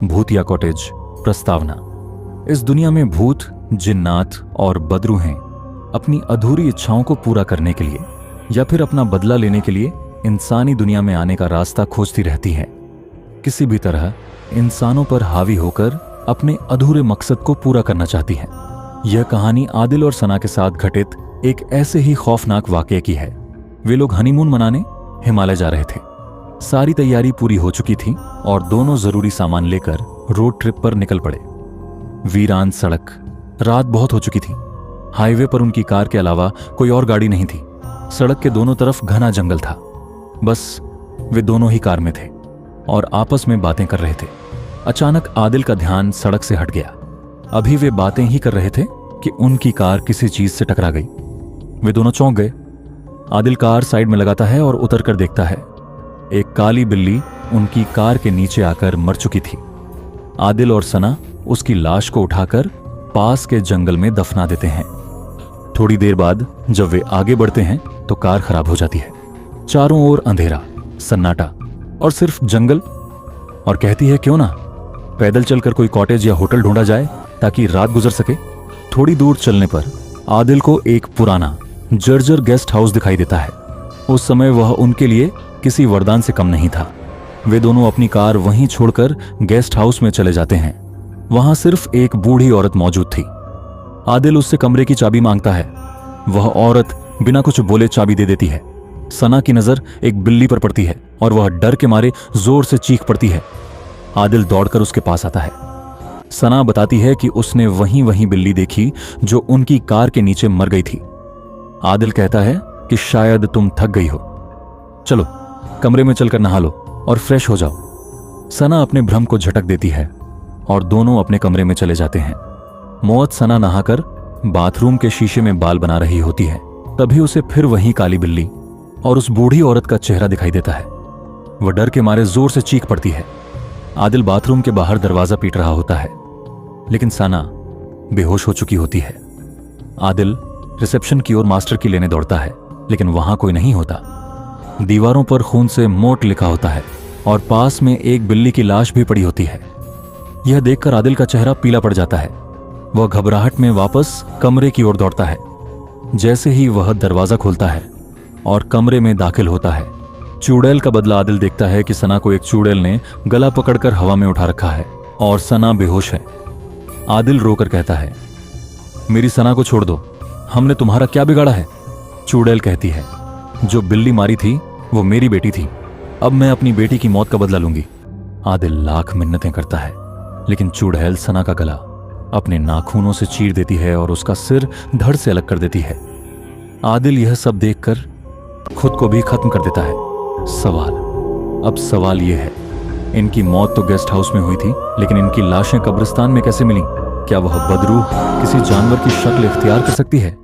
भूतिया कॉटेज प्रस्तावना। इस दुनिया में भूत, जिन्नात और बदरूहें अपनी अधूरी इच्छाओं को पूरा करने के लिए या फिर अपना बदला लेने के लिए इंसानी दुनिया में आने का रास्ता खोजती रहती हैं। किसी भी तरह इंसानों पर हावी होकर अपने अधूरे मकसद को पूरा करना चाहती हैं। यह कहानी आदिल और सना के साथ घटित एक ऐसे ही खौफनाक वाकये की है। वे लोग हनीमून मनाने हिमालय जा रहे थे। सारी तैयारी पूरी हो चुकी थी और दोनों जरूरी सामान लेकर रोड ट्रिप पर निकल पड़े। वीरान सड़क, रात बहुत हो चुकी थी। हाईवे पर उनकी कार के अलावा कोई और गाड़ी नहीं थी। सड़क के दोनों तरफ घना जंगल था। बस वे दोनों ही कार में थे और आपस में बातें कर रहे थे। अचानक आदिल का ध्यान सड़क से हट गया। अभी वे बातें ही कर रहे थे कि उनकी कार किसी चीज से टकरा गई। वे दोनों चौंक गए। आदिल कार साइड में लगाता है और उतर कर देखता है। एक काली बिल्ली उनकी कार के नीचे आकर मर चुकी थी। आदिल और सना उसकी लाश को उठाकर पास के जंगल में दफना देते हैं। थोड़ी देर बाद जब वे आगे बढ़ते हैं तो कार खराब हो जाती है। चारों ओर अंधेरा, सन्नाटा और सिर्फ जंगल। और कहती है क्यों ना पैदल चलकर कोई कॉटेज या होटल ढूंढा जाए ताकि रात गुजर सके। थोड़ी दूर चलने पर आदिल को एक पुराना जर्जर गेस्ट हाउस दिखाई देता है। उस समय वह उनके लिए किसी वरदान से कम नहीं था। वे दोनों अपनी कार वहीं छोड़कर गेस्ट हाउस में चले जाते हैं। वहां सिर्फ एक बूढ़ी औरत मौजूद थी। आदिल उससे कमरे की चाबी मांगता है। वह औरत बिना कुछ बोले चाबी दे देती है। सना की नजर एक बिल्ली पर पड़ती है और वह डर के मारे जोर से चीख पड़ती है। आदिल दौड़कर उसके पास आता है। सना बताती है कि उसने वही बिल्ली देखी जो उनकी कार के नीचे मर गई थी। आदिल कहता है कि शायद तुम थक गई हो, चलो कमरे में चलकर नहा लो और फ्रेश हो जाओ। सना अपने भ्रम को झटक देती है और दोनों अपने कमरे में चले जाते हैं। मौत सना नहाकर बाथरूम के शीशे में बाल बना रही होती है। तभी उसे फिर वही काली बिल्ली और उस बूढ़ी औरत का चेहरा दिखाई देता है। वह डर के मारे जोर से चीख पड़ती है। आदिल बाथरूम के बाहर दरवाजा पीट रहा होता है, लेकिन सना बेहोश हो चुकी होती है। आदिल रिसेप्शन की ओर मास्टर की लेने दौड़ता है, लेकिन वहां कोई नहीं होता। दीवारों पर खून से मोट लिखा होता है और पास में एक बिल्ली की लाश भी पड़ी होती है। यह देखकर आदिल का चेहरा पीला पड़ जाता है। वह घबराहट में वापस कमरे की ओर दौड़ता है। जैसे ही वह दरवाजा खोलता है और कमरे में दाखिल होता है, चुड़ैल का बदला आदिल देखता है कि सना को एक चुड़ैल ने गला पकड़कर हवा में उठा रखा है और सना बेहोश है। आदिल रोकर कहता है, मेरी सना को छोड़ दो, हमने तुम्हारा क्या बिगाड़ा है। चुड़ैल कहती है, जो बिल्ली मारी थी वो मेरी बेटी थी। अब मैं अपनी बेटी की मौत का बदला लूंगी। आदिल लाख मिन्नतें करता है, लेकिन चुड़ैल सना का गला अपने नाखूनों से चीर देती है और उसका सिर धड़ से अलग कर देती है। आदिल यह सब देखकर खुद को भी खत्म कर देता है। अब सवाल यह है, इनकी मौत तो गेस्ट हाउस में हुई थी, लेकिन इनकी लाशें कब्रिस्तान में कैसे मिली? क्या वह बदरूह किसी जानवर की शक्ल इख्तियार कर सकती है?